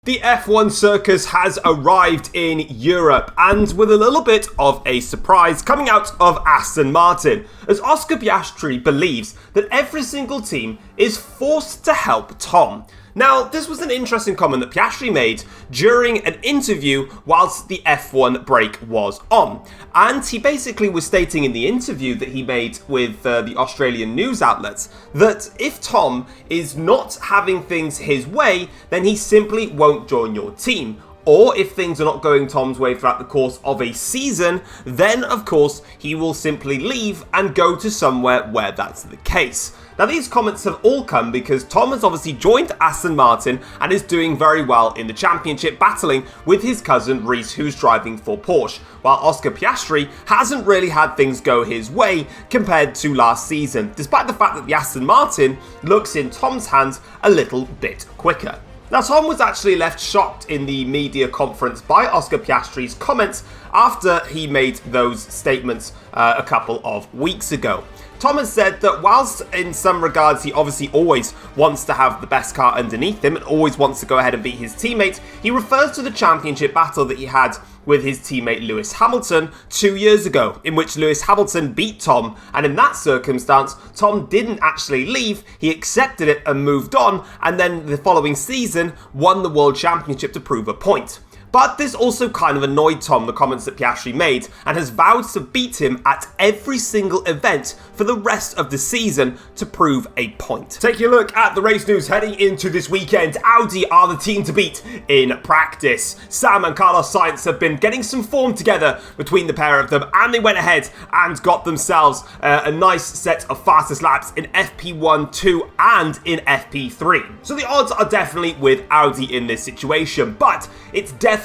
The F1 circus has arrived in Europe, and with a little bit of a surprise coming out of Aston Martin, as Oscar Piastri believes that every single team is forced to help Tom. Now, this was an interesting comment that Piastri made during an interview whilst the F1 break was on. And he basically was stating in the interview that he made with the Australian news outlets that if Tom is not having things his way, then he simply won't join your team. Or if things are not going Tom's way throughout the course of a season, then of course he will simply leave and go to somewhere where that's the case. Now these comments have all come because Tom has obviously joined Aston Martin and is doing very well in the championship, battling with his cousin Reese, who's driving for Porsche, while Oscar Piastri hasn't really had things go his way compared to last season, despite the fact that the Aston Martin looks in Tom's hands a little bit quicker. Now, Tom was actually left shocked in the media conference by Oscar Piastri's comments after he made those statements a couple of weeks ago. Tom has said that whilst in some regards he obviously always wants to have the best car underneath him and always wants to go ahead and beat his teammates, he refers to the championship battle that he had with his teammate Lewis Hamilton 2 years ago, in which Lewis Hamilton beat Tom, and in that circumstance, Tom didn't actually leave, he accepted it and moved on, and then the following season won the World Championship to prove a point. But this also kind of annoyed Tom, the comments that Piastri made, and has vowed to beat him at every single event for the rest of the season to prove a point. Taking a look at the race news heading into this weekend, Audi are the team to beat in practice. Sam and Carlos Sainz have been getting some form together between the pair of them, and they went ahead and got themselves a nice set of fastest laps in FP1, 2 and in FP3. So the odds are definitely with Audi in this situation, but it's definitely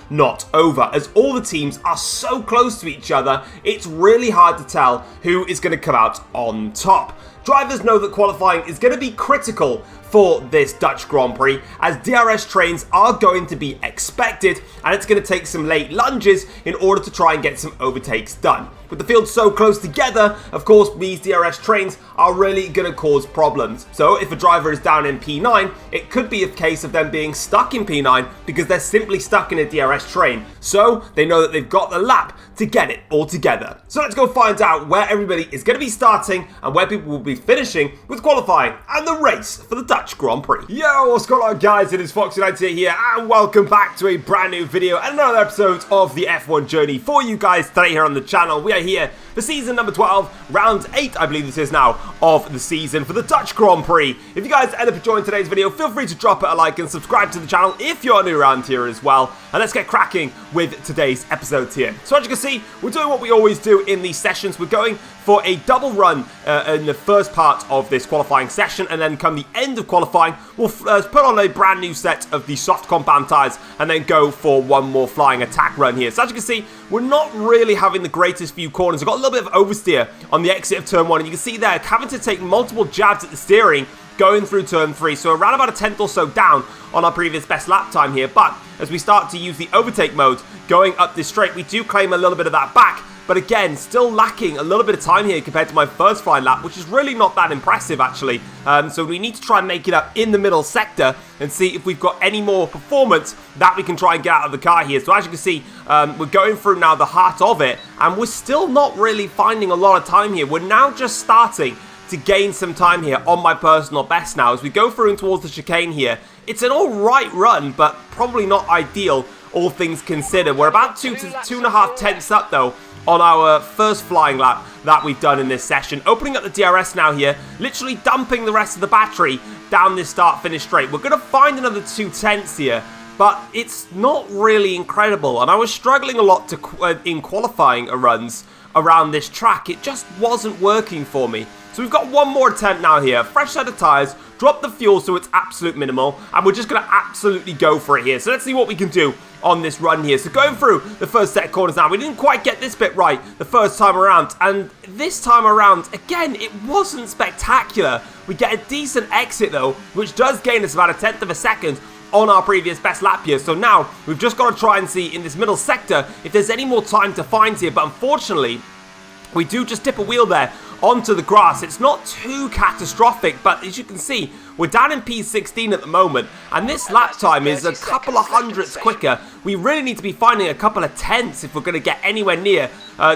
not over, as all the teams are so close to each other, it's really hard to tell who is going to come out on top. Drivers know that qualifying is going to be critical for this Dutch Grand Prix, as DRS trains are going to be expected, and it's going to take some late lunges in order to try and get some overtakes done. With the field so close together, of course, these DRS trains are really going to cause problems. So if a driver is down in P9, it could be a case of them being stuck in P9 because they're simply stuck in a DRS train. So they know that they've got the lap to get it all together. So let's go find out where everybody is going to be starting and where people will be finishing with qualifying and the race for the Dutch Grand Prix. Yo, what's going on, guys? It is Foxydude here, and welcome back to a brand new video and another episode of the F1 journey for you guys today here on the channel. We are here for season number 12, round 8, I believe this is now, of the season for the Dutch Grand Prix. If you guys end up enjoying today's video, feel free to drop it a like and subscribe to the channel if you're new around here as well. And let's get cracking with today's episodes here. So as you can see, we're doing what we always do in these sessions. We're going for a double run in the first part of this qualifying session, and then come the end of qualifying, we'll put on a brand new set of the soft compound tyres and then go for one more flying attack run here. So as you can see, we're not really having the greatest few corners. We've got a little bit of oversteer on the exit of turn 1, and you can see there having to take multiple jabs at the steering going through turn 3, so around about a tenth or so down on our previous best lap time here. But as we start to use the overtake mode going up this straight, we do claim a little bit of that back, but again, still lacking a little bit of time here compared to my first flying lap, which is really not that impressive actually. So we need to try and make it up in the middle sector and see if we've got any more performance that we can try and get out of the car here. So as you can see, we're going through now the heart of it, and we're still not really finding a lot of time here. We're now just starting to gain some time here on my personal best now as we go through and towards the chicane here. It's an alright run, but probably not ideal, all things considered. We're about 2 to 2.5 tenths up though on our first flying lap that we've done in this session. Opening up the DRS now here, literally dumping the rest of the battery down this start-finish straight. We're going to find another 2 tenths here, but it's not really incredible, and I was struggling a lot in qualifying runs around this track. It just wasn't working for me. So we've got one more attempt now here, fresh set of tyres, drop the fuel so it's absolute minimal, and we're just going to absolutely go for it here. So let's see what we can do on this run here. So going through the first set of corners now, we didn't quite get this bit right the first time around, and this time around, again, it wasn't spectacular. We get a decent exit though, which does gain us about a tenth of a second on our previous best lap here. So now we've just got to try and see in this middle sector if there's any more time to find here, but unfortunately we do just tip a wheel there onto the grass. It's not too catastrophic, but as you can see, we're down in P16 at the moment, and this lap time is a couple of hundredths quicker. We really need to be finding a couple of tenths if we're going to get anywhere near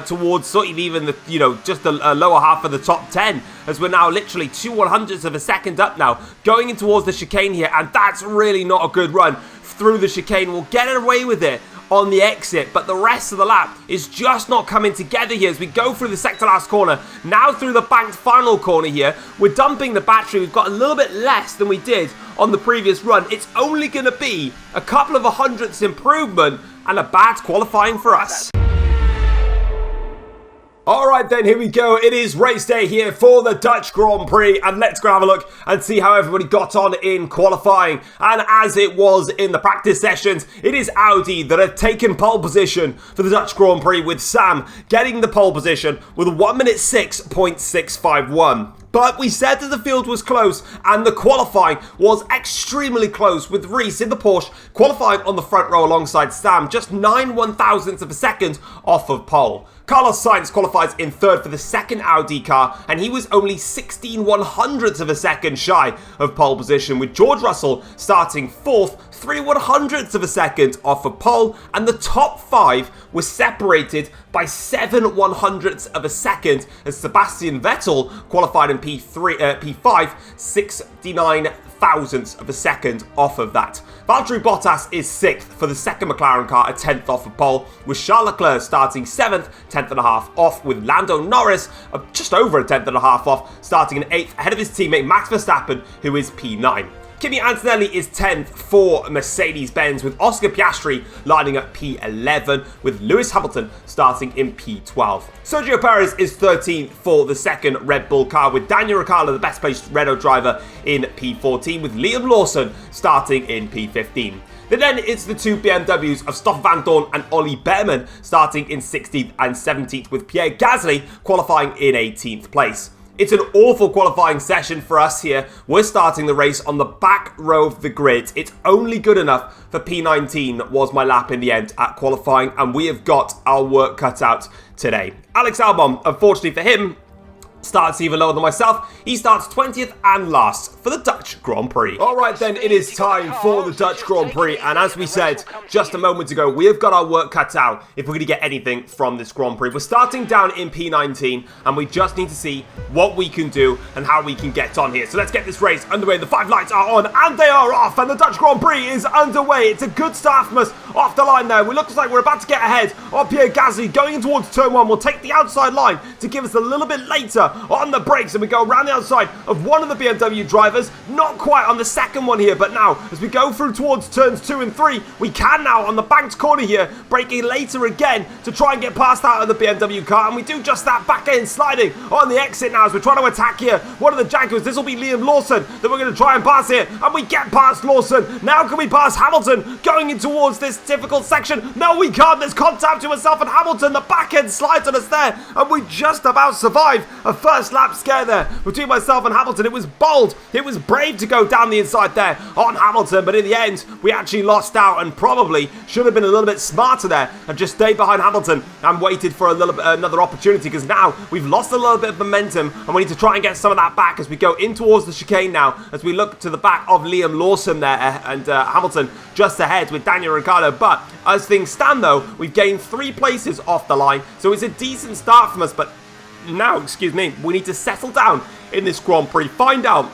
towards sort of even the, just the lower half of the top 10, as we're now literally 2/100ths of a second up now, going in towards the chicane here, and that's really not a good run through the chicane. We'll get away with it on the exit, but the rest of the lap is just not coming together here as we go through the sector last corner, now through the banked final corner here. We're dumping the battery. We've got a little bit less than we did on the previous run. It's only going to be a couple of hundredths improvement, and a bad qualifying for us. Alright then, here we go. It is race day here for the Dutch Grand Prix, and let's go have a look and see how everybody got on in qualifying. And as it was in the practice sessions, it is Audi that have taken pole position for the Dutch Grand Prix, with Sam getting the pole position with a 1:06.651. But we said that the field was close, and the qualifying was extremely close, with Reese in the Porsche qualifying on the front row alongside Sam, just 9/1000ths of a second off of pole. Carlos Sainz qualifies in third for the second Audi car, and he was only 16/100ths of a second shy of pole position, with George Russell starting fourth, 3/100ths of a second off of pole, and the top five were separated by 7/100ths of a second, as Sebastian Vettel qualified in P5, 69,000ths of a second off of that. Valtteri Bottas is 6th for the second McLaren car, a 10th off of pole, with Charles Leclerc starting 7th, 10th and a half off, with Lando Norris just over a 10th and a half off, starting in 8th, ahead of his teammate Max Verstappen, who is P9. Kimi Antonelli is 10th for Mercedes-Benz, with Oscar Piastri lining up P11, with Lewis Hamilton starting in P12. Sergio Perez is 13th for the second Red Bull car, with Daniel Ricciardo, the best placed Renault driver, in P14, with Liam Lawson starting in P15. Then it's the two BMWs of Stoffel Vandoorne and Ollie Behrman starting in 16th and 17th, with Pierre Gasly qualifying in 18th place. It's an awful qualifying session for us here. We're starting the race on the back row of the grid. It's only good enough for P19 was my lap in the end at qualifying, and we have got our work cut out today. Alex Albon, unfortunately for him, starts even lower than myself. He starts 20th and last for the Dutch Grand Prix. Alright then, it is time for the Dutch Grand Prix, and as we said just a moment ago, we have got our work cut out if we're going to get anything from this Grand Prix. We're starting down in P19, and we just need to see what we can do and how we can get on here. So let's get this race underway. The 5 lights are on, and they are off, and the Dutch Grand Prix is underway. It's a good start from us off the line there. It looks like we're about to get ahead of Pierre Gasly going in towards turn 1. We'll take the outside line to give us a little bit later on the brakes, and we go around the outside of one of the BMW drivers, not quite on the second one here, but now as we go through towards turns 2 and 3, we can now on the banked corner here, braking later again to try and get past out of the BMW car, and we do just that, back end sliding on the exit now as we're trying to attack here one of the Jaguars. This will be Liam Lawson that we're going to try and pass here, and we get past Lawson. Now can we pass Hamilton going in towards this difficult section? No, we can't. There's contact to myself and Hamilton. The back end slides on us there, and we just about survive a first lap scare there between myself and Hamilton. It was bold, it was brave to go down the inside there on Hamilton, but in the end we actually lost out, and probably should have been a little bit smarter there and just stayed behind Hamilton and waited for another opportunity, because now we've lost a little bit of momentum and we need to try and get some of that back as we go in towards the chicane now, as we look to the back of Liam Lawson there, and Hamilton just ahead with Daniel Ricciardo. But as things stand though, we've gained 3 places off the line, so it's a decent start from us, but now, we need to settle down in this Grand Prix, find out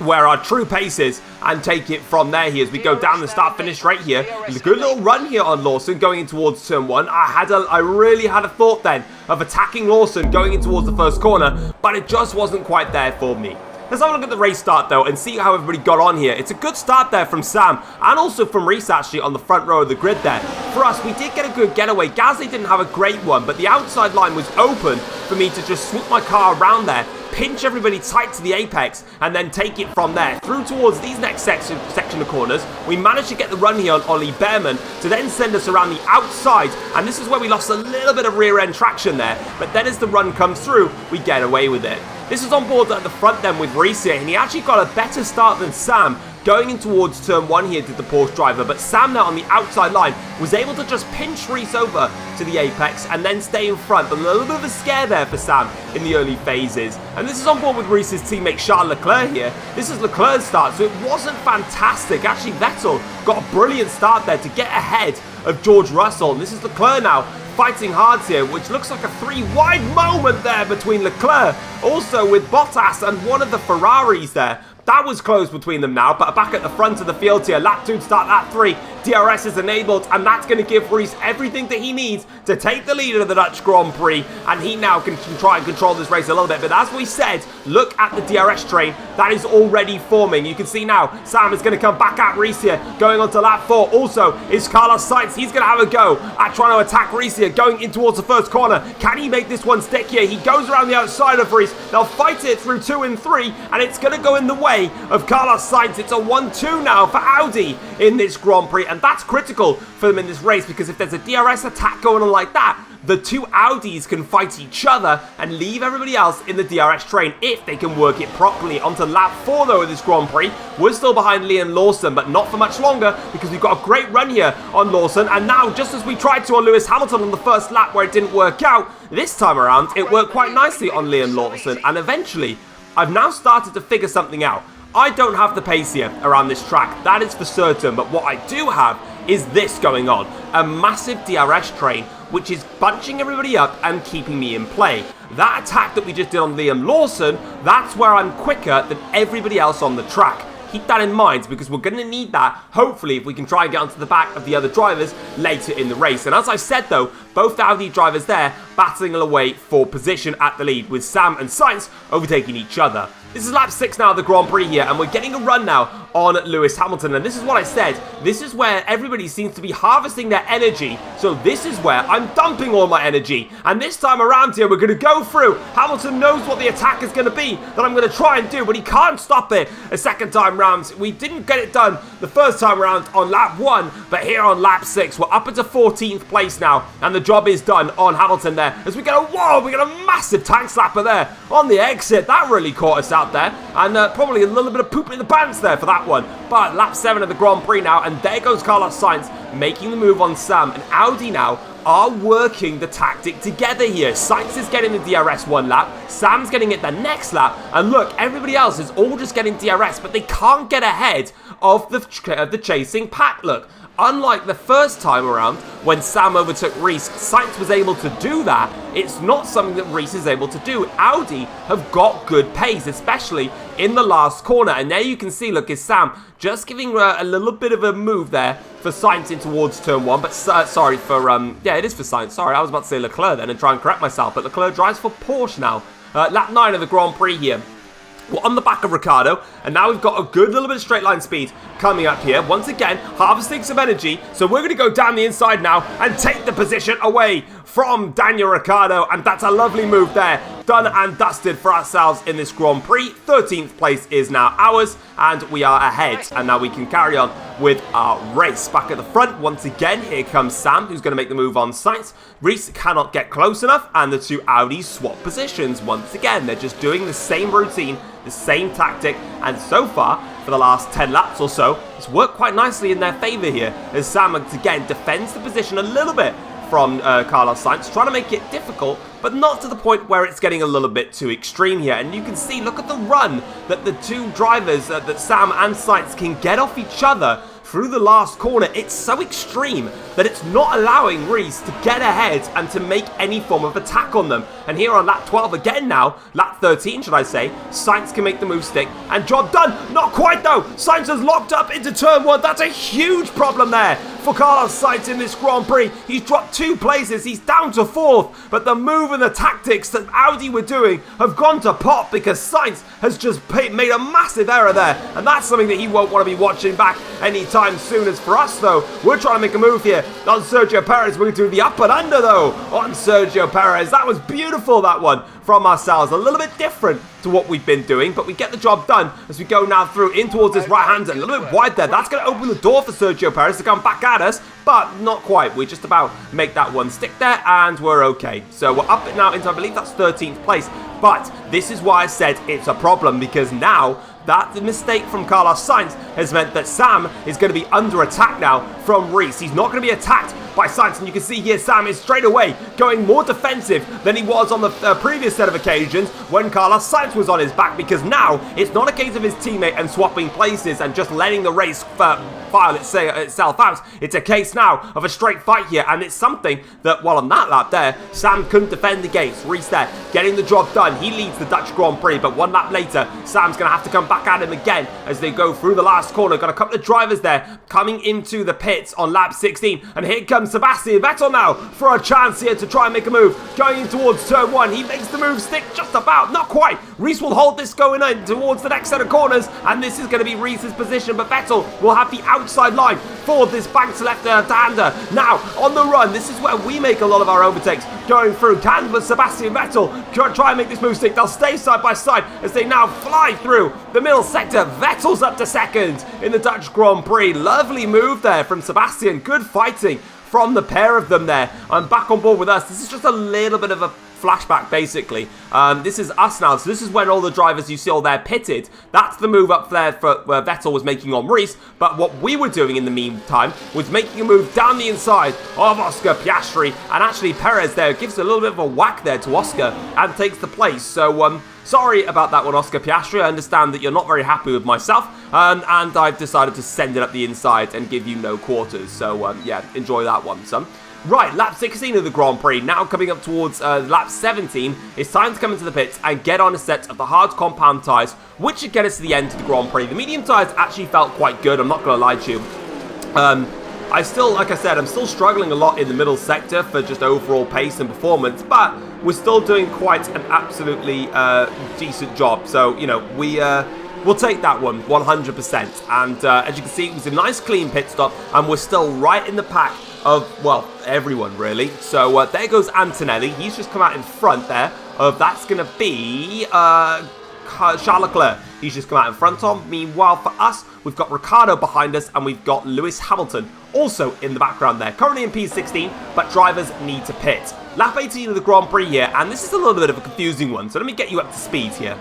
where our true pace is, and take it from there here as we go down the start-finish right here. There's a good little run here on Lawson going in towards turn 1. I really had a thought then of attacking Lawson going in towards the first corner, but it just wasn't quite there for me. Let's have a look at the race start though and see how everybody got on here. It's a good start there from Sam and also from Reese actually on the front row of the grid there. For us, we did get a good getaway. Gasly didn't have a great one, but the outside line was open for me to just swoop my car around there, pinch everybody tight to the apex, and then take it from there through towards these next section of corners. We managed to get the run here on Ollie Behrman to then send us around the outside, and this is where we lost a little bit of rear end traction there, but then as the run comes through, we get away with it. This is on board at the front then with Reese here, and he actually got a better start than Sam, going in towards turn 1 here, did the Porsche driver, but Sam now on the outside line was able to just pinch Reese over to the apex and then stay in front, but a little bit of a scare there for Sam in the early phases. And this is on board with Reese's teammate Charles Leclerc here. This is Leclerc's start, so it wasn't fantastic. Actually, Vettel got a brilliant start there to get ahead of George Russell. And this is Leclerc now fighting hard here, which looks like a 3-wide moment there between Leclerc, also with Bottas and one of the Ferraris there. That was close between them now, but back at the front of the field here, lap 2 to start lap 3, DRS is enabled, and that's going to give Reese everything that he needs to take the lead of the Dutch Grand Prix, and he now can try and control this race a little bit. But as we said, look at the DRS train that is already forming. You can see now Sam is going to come back at Reese here, going on to lap 4. Also is Carlos Sainz. He's going to have a go at trying to attack Reese here, going in towards the first corner. Can he make this one stick here? He goes around the outside of Reese. They'll fight it through 2 and 3, and it's going to go in the way of Carlos Sainz. It's a 1-2 now for Audi in this Grand Prix, and that's critical for them in this race, because if there's a DRS attack going on like that, the two Audis can fight each other and leave everybody else in the DRS train if they can work it properly. Onto lap 4 though of this Grand Prix. We're still behind Liam Lawson, but not for much longer, because we've got a great run here on Lawson. And now, just as we tried to on Lewis Hamilton on the first lap where it didn't work out, this time around it worked quite nicely on Liam Lawson. And eventually, I've now started to figure something out. I don't have the pace here around this track, that is for certain, but what I do have is this going on. A massive DRS train, which is bunching everybody up and keeping me in play. That attack that we just did on Liam Lawson, that's where I'm quicker than everybody else on the track. Keep that in mind, because we're going to need that, hopefully, if we can try and get onto the back of the other drivers later in the race. And as I said, though, both Audi drivers there battling away for position at the lead, with Sam and Sainz overtaking each other. This is lap 6 now of the Grand Prix here, and we're getting a run now on Lewis Hamilton. And this is what I said. This is where everybody seems to be harvesting their energy. So this is where I'm dumping all my energy. And this time around here, we're going to go through. Hamilton knows what the attack is going to be that I'm going to try and do, but he can't stop it a second time round. We didn't get it done the first time around on lap 1, but here on lap 6, we're up into 14th place now, and the job is done on Hamilton there. As we get a, whoa, we get a massive tank slapper there on the exit. That really caught us out there, and probably a little bit of poop in the pants there for that one. But lap 7 of the Grand Prix now, and there goes Carlos Sainz making the move on Sam, and Audi now are working the tactic together here. Sainz is getting the DRS one lap, Sam's getting it the next lap, and look, everybody else is all just getting DRS, but they can't get ahead of the chasing pack. Look, unlike the first time around when Sam overtook Reese, Sainz was able to do that. It's not something that Reese is able to do. Audi have got good pace, especially in the last corner. And there you can see, look, is Sam just giving a little bit of a move there for Sainz in towards turn 1. But sorry for, yeah, it is for Sainz. Sorry, I was about to say Leclerc then and try and correct myself. But Leclerc drives for Porsche now. Lap 9 of the Grand Prix here. We're on the back of Ricciardo, and now we've got a good little bit of straight line speed coming up here. Once again, harvesting some energy, so we're going to go down the inside now and take the position away from Daniel Ricciardo, and that's a lovely move there. Done and dusted for ourselves in this Grand Prix. 13th place is now ours, and we are ahead, and now we can carry on with our race. Back at the front, once again, here comes Sam, who's going to make the move on Sainz. Reese cannot get close enough, and the two Audis swap positions once again. They're just doing the same routine, the same tactic, and so far, for the last 10 laps or so, it's worked quite nicely in their favour here, as Sam once again defends the position a little bit from Carlos Sainz, trying to make it difficult, but not to the point where it's getting a little bit too extreme here. And you can see, look at the run that the two drivers, that Sam and Sainz, can get off each other through the last corner. It's so extreme that it's not allowing Reese to get ahead and to make any form of attack on them. And here on lap 12 again now, lap 13 should I say, Sainz can make the move stick, and job done. Not quite though. Sainz has locked up into turn 1. That's a huge problem there for Carlos Sainz in this Grand Prix. He's dropped 2 places. He's down to 4th. But the move and the tactics that Audi were doing have gone to pot, because Sainz has just made a massive error there. And that's something that he won't want to be watching back anytime soon. As for us though, we're trying to make a move here on Sergio Perez. We're going to do the up and under though on Sergio Perez. That was beautiful, that one from ourselves. A little bit different to what we've been doing, but we get the job done as we go now through in towards this right hander. A little bit wide there. That's going to open the door for Sergio Perez to come back at us, but not quite. We just about make that one stick there, and we're okay. So we're up now into, I believe that's 13th place. But this is why I said it's a problem, because now That mistake from Carlos Sainz has meant that Sam is going to be under attack now from Reese. He's not going to be attacked by Sainz, and you can see here Sam is straight away going more defensive than he was on the previous set of occasions when Carlos Sainz was on his back, because now it's not a case of his teammate and swapping places and just letting the race file itself out. It's a case now of a straight fight here, and it's something that, well, on that lap there, Sam couldn't defend against. Reese there, getting the job done. He leads the Dutch Grand Prix, but one lap later, Sam's going to have to come back at him again as they go through the last corner. Got a couple of drivers there coming into the pits on lap 16, and here comes Sebastian Vettel now for a chance here to try and make a move. Going in towards turn 1, he makes the move stick just about, not quite. Reese will hold this going in towards the next set of corners, and this is going to be Reese's position, but Vettel will have the outside line for this banked left-hander. Now, on the run, this is where we make a lot of our overtakes. Going through, can but Sebastian Vettel try and make this move stick. They'll stay side by side as they now fly through the middle sector. Vettel's up to second in the Dutch Grand Prix. Lovely move there from Sebastian. Good fighting from the pair of them there. I'm back on board with us. This is just a little bit of a flashback, basically. This is us now, so this is when all the drivers you see all there pitted. That's the move up there for where Vettel was making on Reese, but what we were doing in the meantime was making a move down the inside of Oscar Piastri, and actually Perez there gives a little bit of a whack there to Oscar and takes the place. So sorry about that one, Oscar Piastri. I understand that you're not very happy with myself, and I've decided to send it up the inside and give you no quarters. So yeah, enjoy that one, son. Right, lap 16 of the Grand Prix, now coming up towards lap 17, it's time to come into the pits and get on a set of the hard compound tyres, which should get us to the end of the Grand Prix. The medium tyres actually felt quite good, I'm not going to lie to you. I still, like I said, I'm still struggling a lot in the middle sector for just overall pace and performance, but we're still doing quite an absolutely decent job. So, you know, we'll take that one 100%. And as you can see, it was a nice clean pit stop, and we're still right in the pack of, well, everyone really. So there goes Antonelli. He's just come out in front there of, that's going to be Charles Leclerc. He's just come out in front of. Meanwhile, for us, we've got Ricciardo behind us, and we've got Lewis Hamilton also in the background there. Currently in P16, but drivers need to pit. Lap 18 of the Grand Prix here, and this is a little bit of a confusing one, so let me get you up to speed here.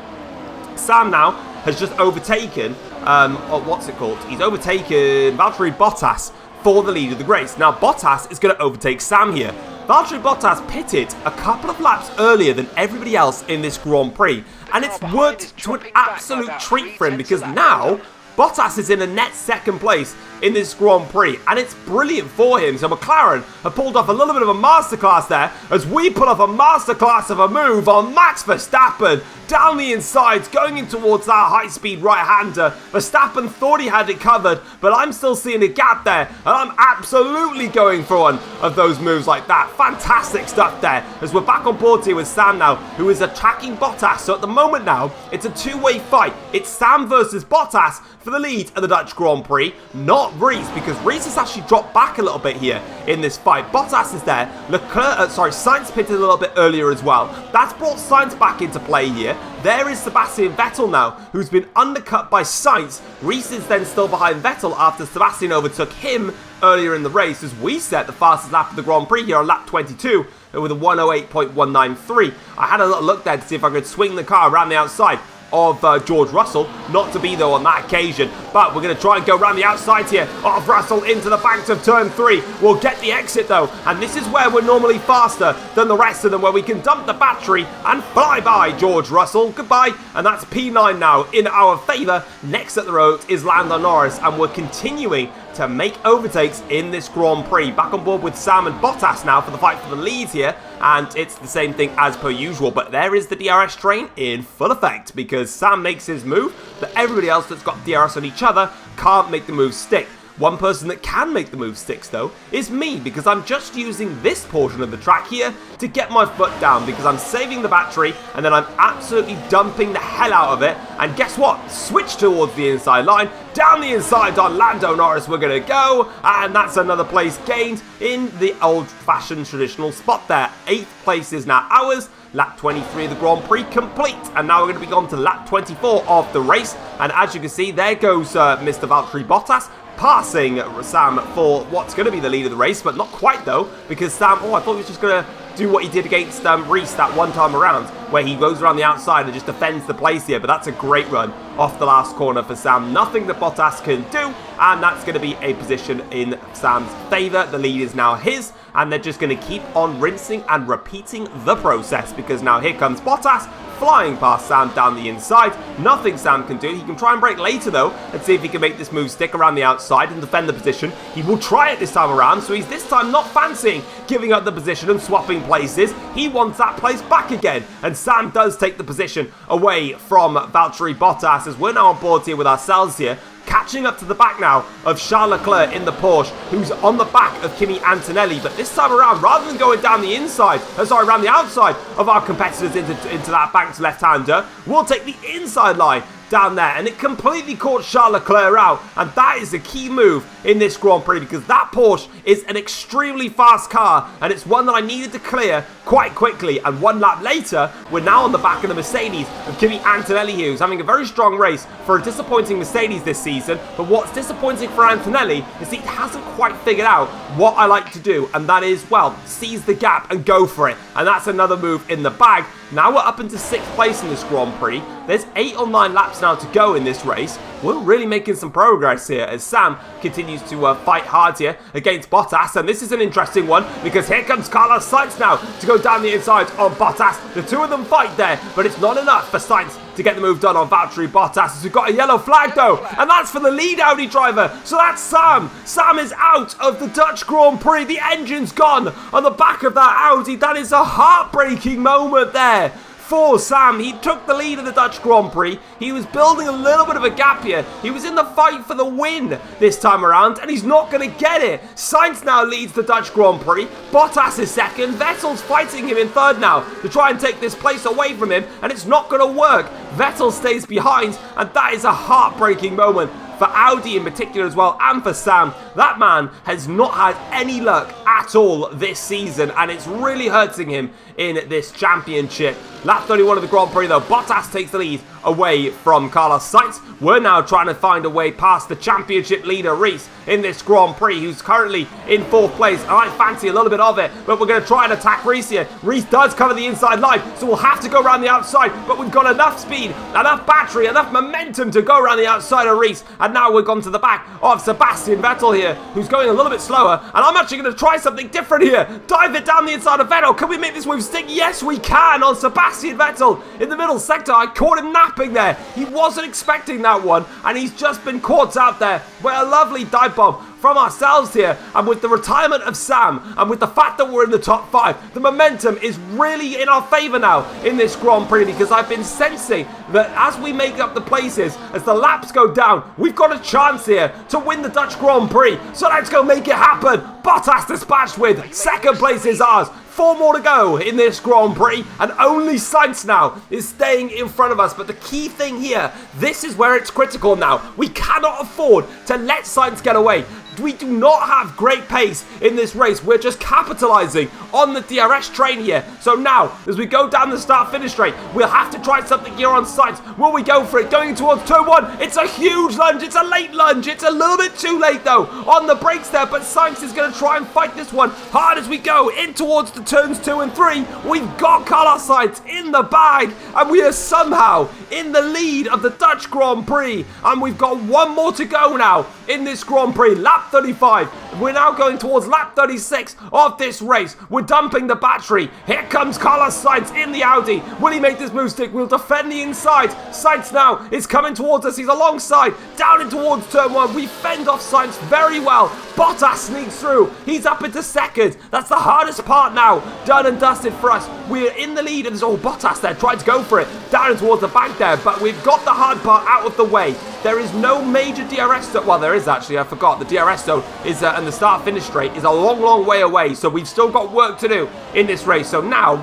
Sam now has just overtaken, what's it called? He's overtaken Valtteri Bottas for the lead of the race. Now, Bottas is going to overtake Sam here. Valtteri Bottas pitted a couple of laps earlier than everybody else in this Grand Prix, and it's worked to an absolute treat for him, because now Bottas is in a net second place in this Grand Prix, and it's brilliant for him. So McLaren have pulled off a little bit of a masterclass there, as we pull off a masterclass of a move on Max Verstappen down the inside, going in towards that high-speed right-hander. Verstappen thought he had it covered, but I'm still seeing a gap there, and I'm absolutely going for one of those moves like that. Fantastic stuff there, as we're back on board here with Sam now, who is attacking Bottas. So at the moment now, it's a two-way fight. It's Sam versus Bottas for the lead of the Dutch Grand Prix, not Reese, because Reese has actually dropped back a little bit here in this fight. Bottas is there. Sainz pitted a little bit earlier as well. That's brought Sainz back into play here. There is Sebastian Vettel now, who's been undercut by Sainz. Reese is then still behind Vettel after Sebastian overtook him earlier in the race, as we set the fastest lap of the Grand Prix here on lap 22 with a 108.193. I had a little look there to see if I could swing the car around the outside of George Russell. Not to be though on that occasion, but we're going to try and go around the outside here of Russell into the banks of turn 3. We'll get the exit though, and this is where we're normally faster than the rest of them, where we can dump the battery and fly by George Russell. Goodbye. And that's P9 now in our favour. Next at the road is Lando Norris, and we're continuing to make overtakes in this Grand Prix. Back on board with Sam and Bottas now for the fight for the lead here, and it's the same thing as per usual, but there is the DRS train in full effect, because Sam makes his move, but everybody else that's got DRS on each other can't make the move stick. One person that can make the move sticks though is me, because I'm just using this portion of the track here to get my foot down, because I'm saving the battery and then I'm absolutely dumping the hell out of it. And guess what? Switch towards the inside line. Down the inside on Lando Norris we're going to go, and that's another place gained in the old-fashioned traditional spot there. 8th place is now ours. Lap 23 of the Grand Prix complete, and now we're going to be on to lap 24 of the race, and as you can see, there goes Mr. Valtteri Bottas, passing Sam for what's going to be the lead of the race, but not quite though, because Sam, I thought he was just going to do what he did against Reese that one time around, where he goes around the outside and just defends the place here. But that's a great run off the last corner for Sam. Nothing that Bottas can do, and that's going to be a position in Sam's favour. The lead is now his, and they're just going to keep on rinsing and repeating the process, because now here comes Bottas flying past Sam down the inside. Nothing Sam can do. He can try and brake later though and see if he can make this move stick around the outside and defend the position. He will try it this time around, so he's this time not fancying giving up the position and swapping places. He wants that place back again, and Sam does take the position away from Valtteri Bottas, as we're now on board here with ourselves here. Catching up to the back now of Charles Leclerc in the Porsche, who's on the back of Kimi Antonelli. But this time around, rather than going down the inside, around the outside of our competitors into that banked left-hander, we'll take the inside line down there, and it completely caught Charles Leclerc out, and that is the key move in this Grand Prix, because that Porsche is an extremely fast car, and it's one that I needed to clear quite quickly. And one lap later, we're now on the back of the Mercedes of Kimi Antonelli here, who's having a very strong race for a disappointing Mercedes this season. But what's disappointing for Antonelli is he hasn't quite figured out what I like to do, and that is, well, seize the gap and go for it, and that's another move in the bag. Now we're up into 6th place in this Grand Prix. There's 8 or 9 laps now to go in this race. We're really making some progress here as Sam continues to fight hard here against Bottas. And this is an interesting one, because here comes Carlos Sainz now to go down the inside on Bottas. The two of them fight there, but it's not enough for Sainz to get the move done on Valtteri Bottas. We've got a yellow flag though, and that's for the lead Audi driver. So that's Sam. Sam is out of the Dutch Grand Prix. The engine's gone on the back of that Audi. That is a heartbreaking moment there for Sam. He took the lead in the Dutch Grand Prix. He was building a little bit of a gap here. He was in the fight for the win this time around, and he's not going to get it. Sainz now leads the Dutch Grand Prix. Bottas is second. Vettel's fighting him in third now to try and take this place away from him, and it's not going to work. Vettel stays behind, and that is a heartbreaking moment for Audi in particular as well, and for Sam. That man has not had any luck at all this season, and it's really hurting him in this championship. Lap 31 of the Grand Prix though, Bottas takes the lead away from Carlos Sainz. We're now trying to find a way past the championship leader Reese in this Grand Prix, who's currently in 4th place, and I fancy a little bit of it, but we're going to try and attack Reese here. Reese does cover the inside line, so we'll have to go around the outside, but we've got enough speed, enough battery, enough momentum to go around the outside of Reese. And now we've gone to the back of Sebastian Vettel here, who's going a little bit slower, and I'm actually going to try something different here. Dive it down the inside of Vettel. Can we make this move stick? Yes, we can on Sebastian Vettel in the middle sector. I caught him napping there. He wasn't expecting that one, and he's just been caught out there. What a lovely dive bomb from ourselves here, and with the retirement of Sam, and with the fact that we're in the top 5, the momentum is really in our favour now in this Grand Prix, because I've been sensing that as we make up the places, as the laps go down, we've got a chance here to win the Dutch Grand Prix. So let's go make it happen. Bottas dispatched with 2nd place is ours. 4 more to go in this Grand Prix, and only Sainz now is staying in front of us. But the key thing here, this is where it's critical now. We cannot afford to let Sainz get away. We do not have great pace in this race. We're just capitalising on the DRS train here. So now, as we go down the start-finish straight, we'll have to try something here on Sainz. Will we go for it? Going towards turn 1. It's a huge lunge. It's a late lunge. It's a little bit too late, though, on the brakes there. But Sainz is going to try and fight this one hard as we go in towards the turns 2 and 3. We've got Carlos Sainz in the bag, and we are somehow in the lead of the Dutch Grand Prix. And we've got 1 more to go now in this Grand Prix. Lap 35. We're now going towards lap 36 of this race. We're dumping the battery. Here comes Carlos Sainz in the Audi. Will he make this move stick? We'll defend the inside. Sainz now is coming towards us. He's alongside, down in towards turn 1. We fend off Sainz very well. Bottas sneaks through. He's up into 2nd. That's the hardest part now. Done and dusted for us. We're in the lead, and there's Bottas there trying to go for it down towards the bank there, but we've got the hard part out of the way. There is no major DRS zone. Well, there is actually. I forgot. The DRS zone is, and the start-finish straight is a long, long way away. So we've still got work to do in this race. So now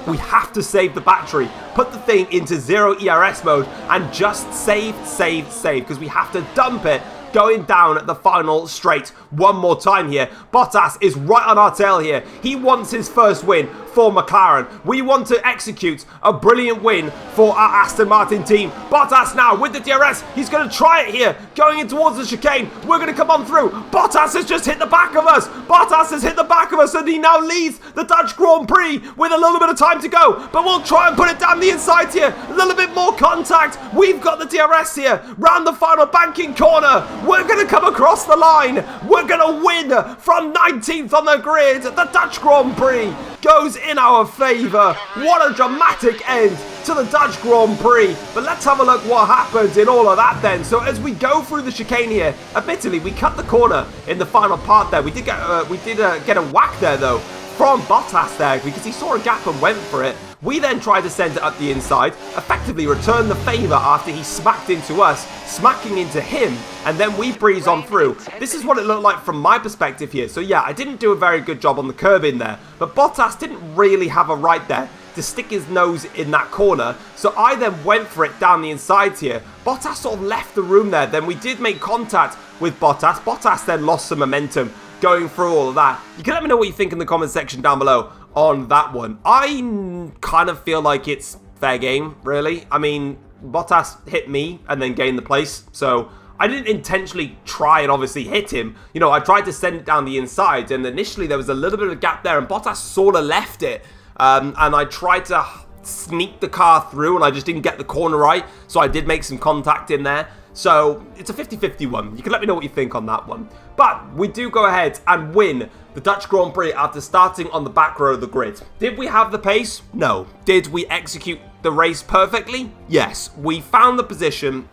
we have to save the battery, put the thing into 0 ERS mode, and just save, because we have to dump it going down the final straight one more time here. Bottas is right on our tail here. He wants his first win for McLaren. We want to execute a brilliant win for our Aston Martin team. Bottas now with the DRS. He's going to try it here, going in towards the chicane. We're going to come on through. Bottas has just hit the back of us. Bottas has hit the back of us, and he now leads the Dutch Grand Prix with a little bit of time to go. But we'll try and put it down the inside here. A little bit more contact. We've got the DRS here. Round the final banking corner. We're going to come across the line. We're going to win from 19th on the grid. The Dutch Grand Prix goes in our favour. What a dramatic end to the Dutch Grand Prix. But let's have a look what happened in all of that then. So as we go through the chicane here, admittedly we cut the corner in the final part there. We did get a whack there though from Bottas there because he saw a gap and went for it. We then tried to send it up the inside, effectively returned the favour after he smacked into us, smacking into him, and then we breeze on through. This is what it looked like from my perspective here. So yeah, I didn't do a very good job on the curb in there, but Bottas didn't really have a right there to stick his nose in that corner. So I then went for it down the inside here. Bottas sort of left the room there. Then we did make contact with Bottas. Bottas then lost some momentum going through all of that. You can let me know what you think in the comment section down below on that one. I kind of feel like it's fair game, really. I mean, Bottas hit me and then gained the place, so I didn't intentionally try and obviously hit him. You know, I tried to send it down the inside, and initially there was a little bit of a gap there, and Bottas sort of left it. And I tried to sneak the car through, and I just didn't get the corner right, so I did make some contact in there. So it's a 50-50 one. You can let me know what you think on that one. But we do go ahead and win the Dutch Grand Prix after starting on the back row of the grid. Did we have the pace? No. Did we execute the race perfectly? Yes. We found the position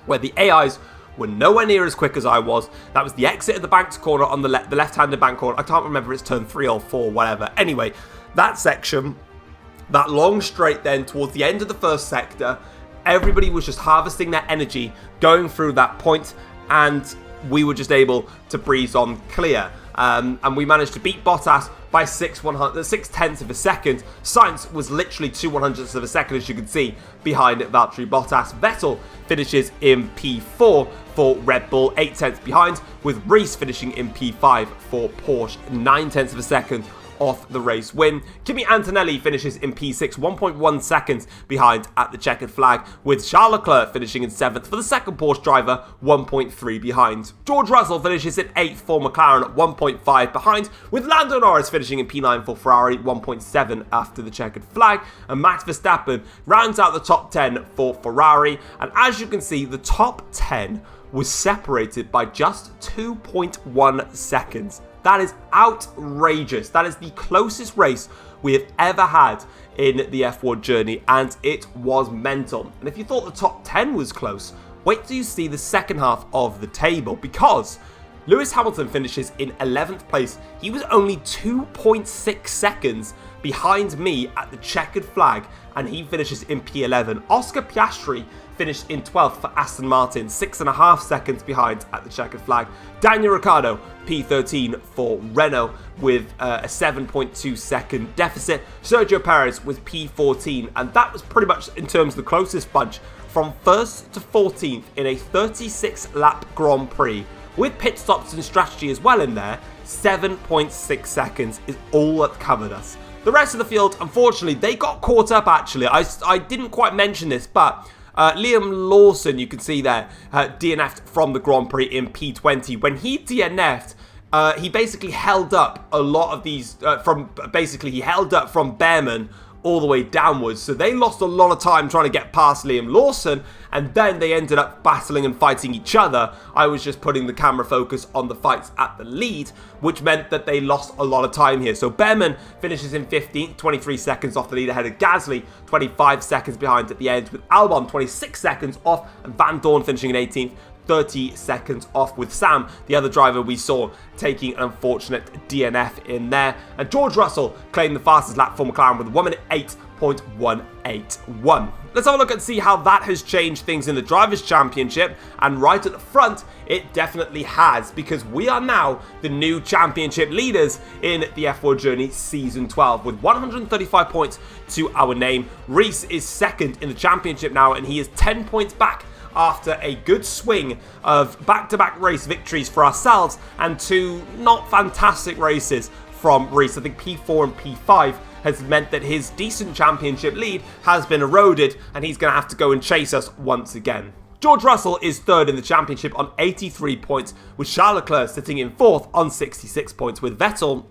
where the AIs were nowhere near as quick as I was. That was the exit of the banked corner on the left-handed bank corner. I can't remember if it's turn 3 or 4, whatever. Anyway, that section, that long straight then towards the end of the first sector, everybody was just harvesting their energy going through that point, and we were just able to breeze on clear. And we managed to beat Bottas by 6/10 of a second. Sainz was literally 2/100ths of a second, as you can see, behind Valtteri Bottas. Vettel finishes in P4 for Red Bull, 8/10 behind, with Reese finishing in P5 for Porsche, 9/10 of a second off the race win. Kimi Antonelli finishes in P6, 1.1 seconds behind at the checkered flag, with Charles Leclerc finishing in 7th for the second Porsche driver, 1.3 behind. George Russell finishes in 8th for McLaren, 1.5 behind, with Lando Norris finishing in P9 for Ferrari, 1.7 after the checkered flag, and Max Verstappen rounds out the top 10 for Ferrari. And as you can see, the top 10 was separated by just 2.1 seconds. That is outrageous. That is the closest race we have ever had in the F1 journey, and it was mental. And if you thought the top 10 was close, wait till you see the second half of the table, because Lewis Hamilton finishes in 11th place. He was only 2.6 seconds behind me at the checkered flag, and he finishes in P11. Oscar Piastri finished in 12th for Aston Martin, 6.5 seconds behind at the checkered flag. Daniel Ricciardo, P13 for Renault, with a 7.2 second deficit. Sergio Perez was P14, and that was pretty much, in terms of the closest bunch, from 1st to 14th in a 36-lap Grand Prix, with pit stops and strategy as well in there. 7.6 seconds is all that covered us. The rest of the field, unfortunately, they got caught up actually. I didn't quite mention this, but Liam Lawson, you can see there, DNF'd from the Grand Prix in P20. When he DNF'd, he basically held up a lot of these, he held up from Behrman all the way downwards. So they lost a lot of time trying to get past Liam Lawson, and then they ended up battling and fighting each other. I was just putting the camera focus on the fights at the lead, which meant that they lost a lot of time here. So Behrman finishes in 15th, 23 seconds off the lead ahead of Gasly, 25 seconds behind at the end, with Albon 26 seconds off, and Van Dorn finishing in 18th, 30 seconds off, with Sam, the other driver we saw, taking an unfortunate DNF in there. And George Russell claimed the fastest lap for McLaren with 1 minute 8.181. Let's have a look and see how that has changed things in the Drivers' Championship. And right at the front, it definitely has, because we are now the new championship leaders in the F1 Journey Season 12, with 135 points to our name. Reese is second in the championship now, and he is 10 points back after a good swing of back-to-back race victories for ourselves and 2 not fantastic races from Reese. I think P4 and P5 has meant that his decent championship lead has been eroded, and he's going to have to go and chase us once again. George Russell is third in the championship on 83 points, with Charles Leclerc sitting in fourth on 66 points, with Vettel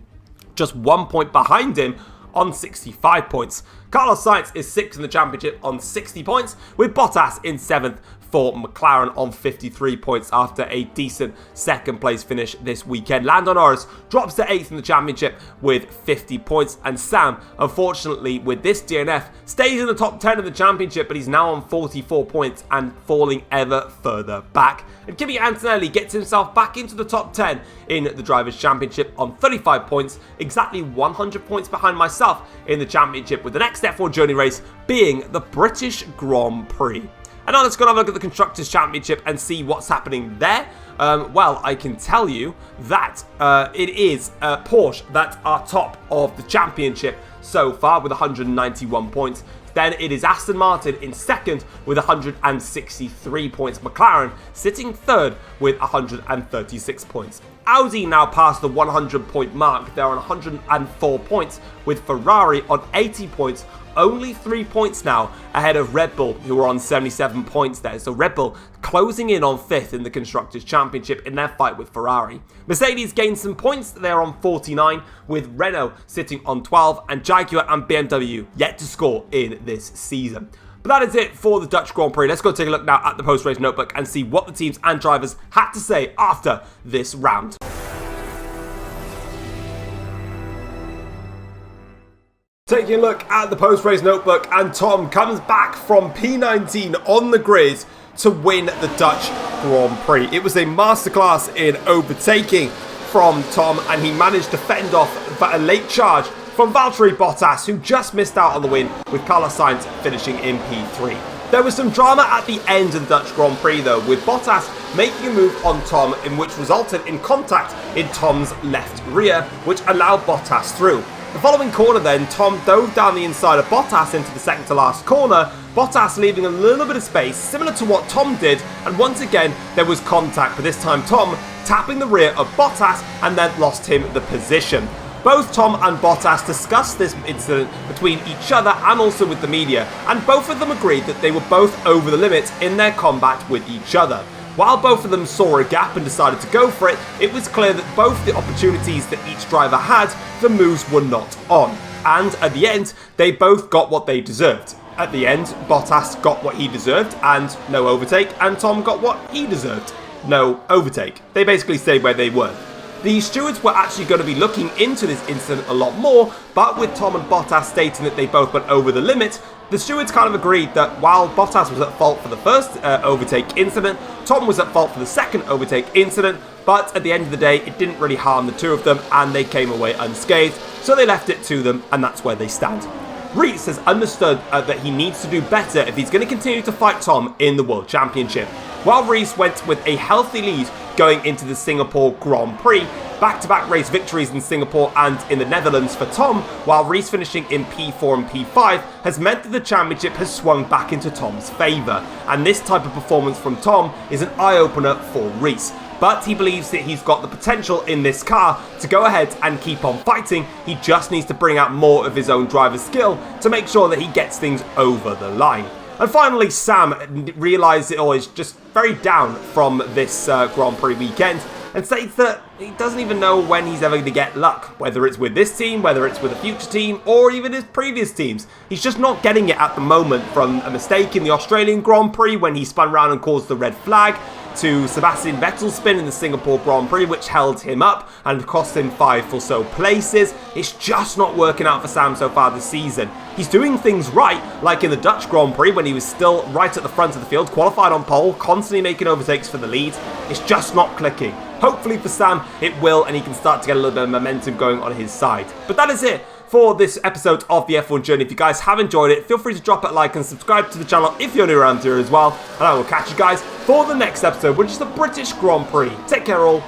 just 1 point behind him on 65 points. Carlos Sainz is sixth in the championship on 60 points, with Bottas in seventh for McLaren on 53 points after a decent second place finish this weekend. Lando Norris drops to 8th in the championship with 50 points, and Sam, unfortunately with this DNF, stays in the top 10 of the championship, but he's now on 44 points and falling ever further back. And Kimi Antonelli gets himself back into the top 10 in the Drivers' Championship on 35 points, exactly 100 points behind myself in the championship, with the next F1 Journey race being the British Grand Prix. And now let's go and have a look at the Constructors' Championship and see what's happening there. Well, I can tell you that it is Porsche that are top of the championship so far with 191 points. Then it is Aston Martin in second with 163 points. McLaren sitting third with 136 points. Audi now past the 100-point mark. They're on 104 points, with Ferrari on 80 points. Only 3 points now ahead of Red Bull, who are on 77 points there. So Red Bull closing in on 5th in the Constructors' Championship in their fight with Ferrari. Mercedes gained some points. They're on 49, with Renault sitting on 12, and Jaguar and BMW yet to score in this season. But that is it for the Dutch Grand Prix. Let's go take a look now at the post-race notebook and see what the teams and drivers had to say after this round. Taking a look at the post-race notebook, and Tom comes back from P19 on the grid to win the Dutch Grand Prix. It was a masterclass in overtaking from Tom, and he managed to fend off a late charge from Valtteri Bottas, who just missed out on the win, with Carlos Sainz finishing in P3. There was some drama at the end of the Dutch Grand Prix though, with Bottas making a move on Tom, in which resulted in contact in Tom's left rear, which allowed Bottas through. The following corner then, Tom dove down the inside of Bottas into the second to last corner, Bottas leaving a little bit of space, similar to what Tom did, and once again there was contact, but this time Tom tapping the rear of Bottas and then lost him the position. Both Tom and Bottas discussed this incident between each other and also with the media, and both of them agreed that they were both over the limit in their combat with each other. While both of them saw a gap and decided to go for it, it was clear that both the opportunities that each driver had, the moves were not on. And at the end, they both got what they deserved. At the end, Bottas got what he deserved and no overtake, and Tom got what he deserved, no overtake. They basically stayed where they were. The stewards were actually going to be looking into this incident a lot more, but with Tom and Bottas stating that they both went over the limit, the stewards kind of agreed that while Bottas was at fault for the first overtake incident, Tom was at fault for the second overtake incident, but at the end of the day, it didn't really harm the two of them, and they came away unscathed, so they left it to them, and that's where they stand. Rees has understood that he needs to do better if he's going to continue to fight Tom in the World Championship. While Rees went with a healthy lead going into the Singapore Grand Prix, back-to-back race victories in Singapore and in the Netherlands for Tom, while Rees finishing in P4 and P5 has meant that the championship has swung back into Tom's favour, and this type of performance from Tom is an eye-opener for Rees. But he believes that he's got the potential in this car to go ahead and keep on fighting. He just needs to bring out more of his own driver's skill to make sure that he gets things over the line. And finally, Sam realised it all, is just very down from this Grand Prix weekend, and states that he doesn't even know when he's ever going to get luck, whether it's with this team, whether it's with a future team, or even his previous teams. He's just not getting it at the moment, from a mistake in the Australian Grand Prix when he spun around and caused the red flag, to Sebastian Vettel's spin in the Singapore Grand Prix, which held him up and cost him 5 or so places. It's just not working out for Sam so far this season. He's doing things right, like in the Dutch Grand Prix when he was still right at the front of the field, qualified on pole, constantly making overtakes for the lead. It's just not clicking. Hopefully for Sam, it will, and he can start to get a little bit of momentum going on his side. But that is it for this episode of the F1 Journey. If you guys have enjoyed it, feel free to drop a like and subscribe to the channel if you're new around here as well. And I will catch you guys for the next episode, which is the British Grand Prix. Take care all.